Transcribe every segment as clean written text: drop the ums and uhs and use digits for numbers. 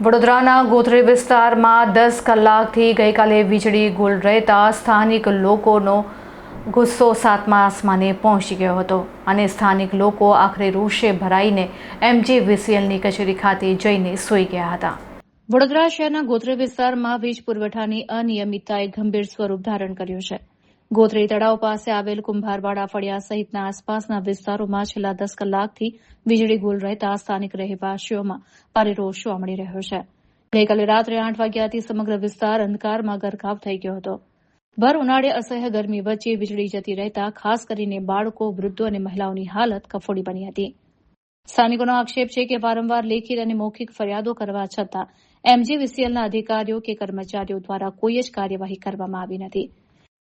વડોદરાના ગોત્રી વિસ્તારમાં 10 કલાકથી ગઈકાલે વીજળી ગુલ રહેતા સ્થાનિક લોકોનો ગુસ્સો સાતમા આસમાને પહોંચી ગયો હતો અને સ્થાનિક લોકો આખરે રોષે ભરાઈને MGVCLની કચેરી ખાતે જઈને સૂઈ ગયા હતા। વડોદરા શહેરના ગોત્રી વિસ્તારમાં વીજ પુરવઠાની અનિયમિતતાએ ગંભીર સ્વરૂપ ધારણ કર્યું છે। ગોત્રી તળાવ પાસે આવેલ કુંભારવાડા ફળિયા સહિતના આસપાસના વિસ્તારોમાં છેલ્લા 10 કલાકથી વીજળી ગુલ રહેતા સ્થાનિક રહેવાસીઓમાં ભારે રોષ જોવા મળી રહ્યો છે। ગઈકાલે રાત્રે 8 વાગ્યાથી સમગ્ર વિસ્તાર અંધકારમાં ગરકાવ થઈ ગયો હતો। ભર ઉનાળે અસહ્ય ગરમી વચ્ચે વીજળી જતી રહેતા ખાસ કરીને બાળકો, વૃદ્ધો અને મહિલાઓની હાલત કફોડી બની હતી। સ્થાનિકોનો આક્ષેપ છે કે વારંવાર લેખિત અને મૌખિક ફરિયાદો કરવા છતાં MGVCLના અધિકારીઓ કે કર્મચારીઓ દ્વારા કોઈ જ કાર્યવાહી કરવામાં આવી નથી।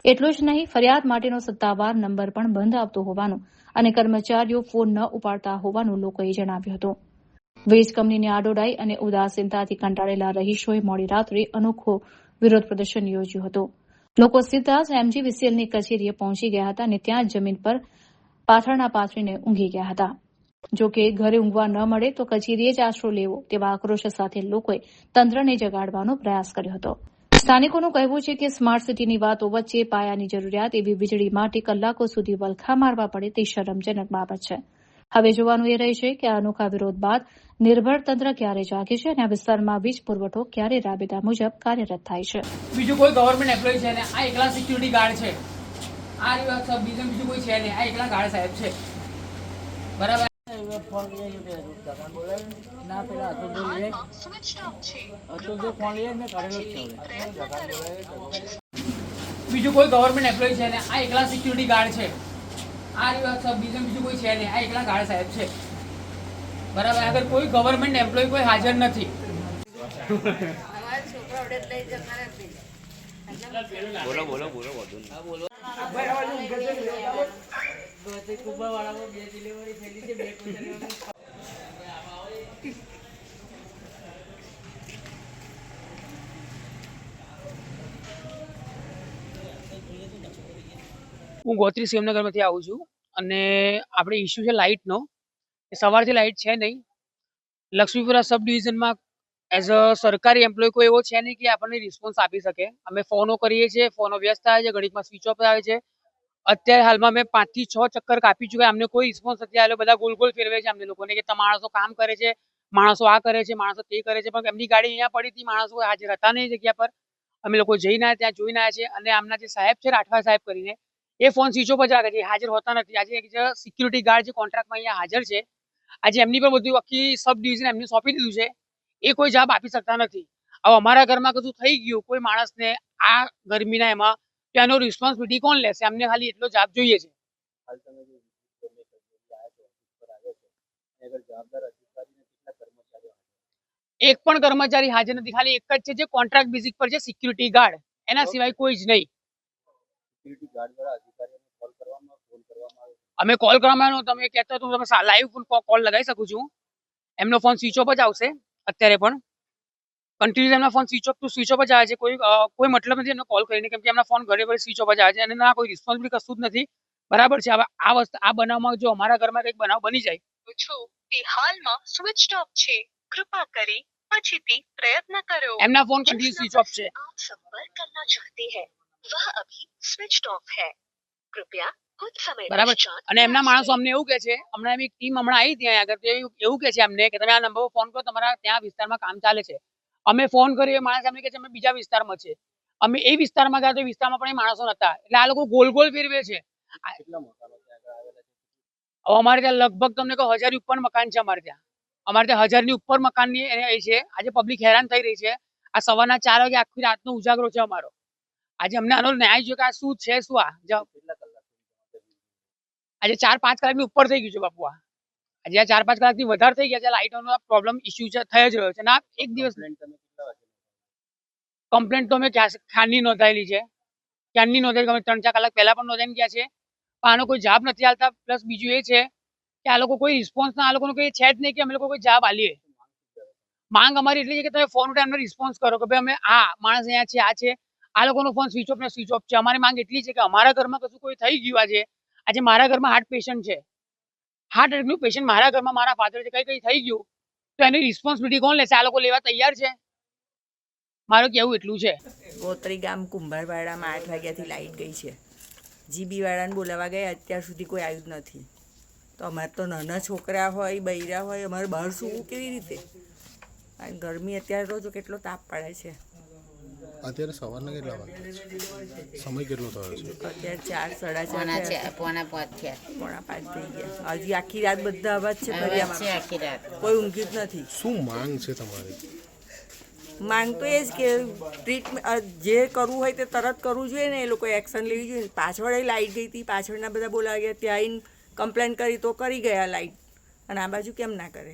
એટલું જ નહીં, ફરિયાદ માટેનો સત્તાવાર નંબર પણ બંધ આવતો હોવાનું અને કર્મચારીઓ ફોન ન ઉપાડતા હોવાનું લોકોએ જણાવ્યું હતું। વીજ કંપનીની આડોડાઈ અને ઉદાસીનતાથી કંટાળેલા રહીશોએ મોડી રાત્રે અનોખો વિરોધ પ્રદર્શન યોજ્યું હતું। લોકો સીધા જ MGVCLની કચેરીએ પહોંચી ગયા હતા અને ત્યાં જમીન પર પાથરણા પાથરીને ઊંઘી ગયા હતા। જો કે ઘરે ઊંઘવા ન મળે તો કચેરીએ જ આશરો લેવો તેવા આક્રોશ સાથે લોકોએ તંત્રને જગાડવાનો પ્રયાસ કર્યો હતો। સ્થાનિકોનું કહેવું છે કે સ્માર્ટ સિટીની વાતો વચ્ચે પાયાની જરૂરિયાત એવી વીજળી માટે કલાકો સુધી વલખા મારવા પડે તે શરમજનક બાબત છે। હવે જોવાનું એ રહેશે કે આ અનોખા વિરોધ બાદ નિર્ભર તંત્ર ક્યારે જાગે છે અને આ વિસ્તારમાં વીજ પુરવઠો ક્યારે રાબેતા મુજબ કાર્યરત થાય છે। બીજું કોઈ ગવર્મેન્ટ એમ્પ્લોય છે ને આ એકલા સિક્યુરિટી ગાર્ડ છે। આ બીજું કોઈ છે નહીં, આ એકલા ગાર્ડ સાહેબ છે, બરાબર। ના પેલા બીજું કોઈ ગવર્મેન્ટ એમ્પ્લોય છે ને આ એકલા સિક્યુરિટી ગાર્ડ છે। આ બીજું કોઈ છે નહીં, આ એકલા ગાર્ડ સાહેબ છે, બરાબર। અગર કોઈ ગવર્મેન્ટ એમ્પ્લોય કોઈ હાજર નથી। બોલો બોલો બોલો બોલો હું ગોત્રી સેમનગરમાંથી આવું છું અને આપણે ઇસ્યુ છે લાઇટનો। સવારથી લાઇટ છે નહીં। લક્ષ્મીપુરા સબ ડિવિઝનમાં એઝ અ સરકારી એમ્પ્લોય કોઈ એવો છે નહીં કે આપણને રિસ્પોન્સ આપી શકે। અમે ફોનો કરીએ છીએ, ફોનો વ્યસ્ત આવે છે, ઘડીકમાં સ્વિચ ઓફ આવે છે। અત્યારે હાલમાં મેં 5 થી 6 ચક્કર કાપી ચૂક્યા, અમને કોઈ રિસ્પોન્સ નથી આવ્યો। બધા ગોલ ગોલ ફેરવે છે અમને લોકોને કે માણસો કામ કરે છે, માણસો આ કરે છે, માણસો તે કરે છે, પણ એમની ગાડી અહીંયા પડી હતી, માણસો હાજર હતા નહીં જગ્યા પર। અમે લોકો જઈને આવ્યા, ત્યાં જોઈને આવ્યા છે અને આમના જે સાહેબ છે રાઠવા સાહેબ કરીને એ ફોન સ્વિચ ઓફ જ રાખે છે, હાજર હોતા નથી। આજે સિક્યુરિટી ગાર્ડ જે કોન્ટ્રાક્ટમાં અહીંયા હાજર છે, આજે એમની પર બધું આખી સબ ડિવિઝન એમને સોંપી દીધું છે, એ કોઈ જવાબ આપી શકતા નથી। હવે અમારા ઘરમાં કશું થઈ ગયું કોઈ માણસને આ ગરમીના એમાં, તો એનો રિસ્પોન્સિબિલિટી કોણ લેશે? અમને ખાલી એટલો જવાબ જોઈએ છે। એક પણ કર્મચારી હાજર નથી, ખાલી એક જ છે જે કોન્ટ્રાક્ટ બેઝિક પર છે, સિક્યુરિટી ગાર્ડ, એના સિવાય કોઈ જ નહીં। અમે કોલ કરવામાં તમે કહેતો તો તમે લાઈવ કોલ લગાવી શકું છું। એમનો ફોન સ્વિચ ઓફ જ આવશે અત્યારે પણ કન્ટિન્યુઅસ એમના ફોન સ્વિચ ઓફ જ આવે છે। કોઈ મતલબ નથી એમનો કોલ કરીને, કેમ કે એમના ફોન ઘરે સ્વિચ ઓફ જ આવે છે અને ના કોઈ રિસ્પોન્સિબિલિટી કશું જ નથી, બરાબર છે। હવે આ બનાવમાં જો અમારા ઘરમાં કંઈક બનાવ બની જાય તે હાલમાં સ્વિચ ઓફ છે, કૃપા કરી પછીથી પ્રયત્ન કરો। એમના ફોન કન્ટિન્યુ સ્વિચ ઓફ છે। आप संपर्क करना चाहते हैं वह अभी स्विच ऑफ है, कृपया कुछ समय બરાબર। અને એમના માણસો અમને એવું કહે છે, હમણાં એમની ટીમ હમણાં આવી ત્યાં આગળ, એવું કહે છે અમને કે તમે આ નંબર પર ફોન કરો, તમારા ત્યાં વિસ્તારમાં કામ ચાલે છે। અમે ફોન કર્યો, માણસ અમને કહે છે અમે બીજા વિસ્તારમાં છે। અમે એ વિસ્તારમાં ગયા તો વિસ્તારમાં પણ એ માણસો નતા, એટલે આ લોકો ગોલ ગોલ ફેરવે છે। અમારે ત્યાં લગભગ તમને કહો 1000 ની ઉપર મકાન છે। અમારે ત્યાં 1000 ની ઉપર મકાનની એ છે। આજે પબ્લિક હેરાન થઈ રહી છે। આ સવારના 4 વાગે આખી રાતનો ઉજાગરો છે અમારો। આજે અમને આનો ન્યાય જોઈએ કે આ શું છે, શું આજે 4-5 કલાકની ઉપર થઈ ગયું છે બાપુ। આજે આ 4-5 કલાકથી વધારે થઈ ગયા છે। લાઇટોનો પ્રોબ્લેમ ઇસ્યુ છે, થઈ જ રહ્યો છે ના એક દિવસ કમ્પ્લેન્ટ તો અમે ક્યારની નોંધાયેલી છે, ક્યારની નોંધાયેલી, અમે 3-4 કલાક પહેલા પણ નોંધાઈને ગયા છે, પણ આનો કોઈ જવાબ નથી આવતા। પ્લસ બીજું એ છે કે આ લોકો કોઈ રિસ્પોન્સ આ લોકોનો કોઈ છે જ નહીં કે અમે લોકો કોઈ જવાબ આલીએ। માંગ અમારી એટલી છે કે તમે ફોન ઉઠાવીને એમને રિસ્પોન્સ કરો કે ભાઈ અમે આ માણસ અહીંયા છે, આ છે। આ લોકોનો ફોન સ્વિચ ઓફ ને સ્વિચ ઓફ છે। અમારી માંગ એટલી છે કે અમારા ઘરમાં કશું કોઈ થઈ ગયું, આજે મારા ઘરમાં હાર્ટ પેશન્ટ છે, હાર્ટ એટેકનું પેશન્ટ મારા ઘરમાં, મારા ફાધર છે, કઈ થઈ ગયું તો એની રિસ્પોન્સિબિલિટી કોણ લેશે? આ લોકો લેવા તૈયાર છે? મારું કહેવું એટલું છે. ગોત્રી ગામ કુંભારવાડામાં 8 વાગ્યાથી લાઇટ ગઈ છે. જીબીવાળાને બોલાવવા ગયા, અત્યાર સુધી કોઈ આવ્યું જ નથી. તો અમારે તો નાના છોકરા હોય, બૈરા હોય, અમારે બહાર સૂવું કેવી રીતે? અને ગરમી અત્યારે તો જો કેટલો તાપ પડે છે. અત્યારે સવારના કેટલા વાગ્યા છે? સમય કેટલો થયો છે? અત્યારે 4, 4:30 પોણા 5 થયા. પોણા 5 થઈ ગયા. હજી આખી રાત બધા અવાજ છે ફરિયામાં, આખી રાત કોઈ ઊંઘી જ નથી. શું માંગ છે તમારી? માંગ તો એ જ કે ટ્રીટમેન્ટ જે કરવું હોય તે તરત કરવું જોઈએ ને, એ લોકોએ એક્શન લેવી જોઈએ. પાછળ લાઇટ ગઈ હતી, પાછળના બધા બોલાવી ગયા, ત્યાં આવીને કમ્પ્લેન કરી તો કરી ગયા લાઇટ, અને આ બાજુ કેમ ના કરે?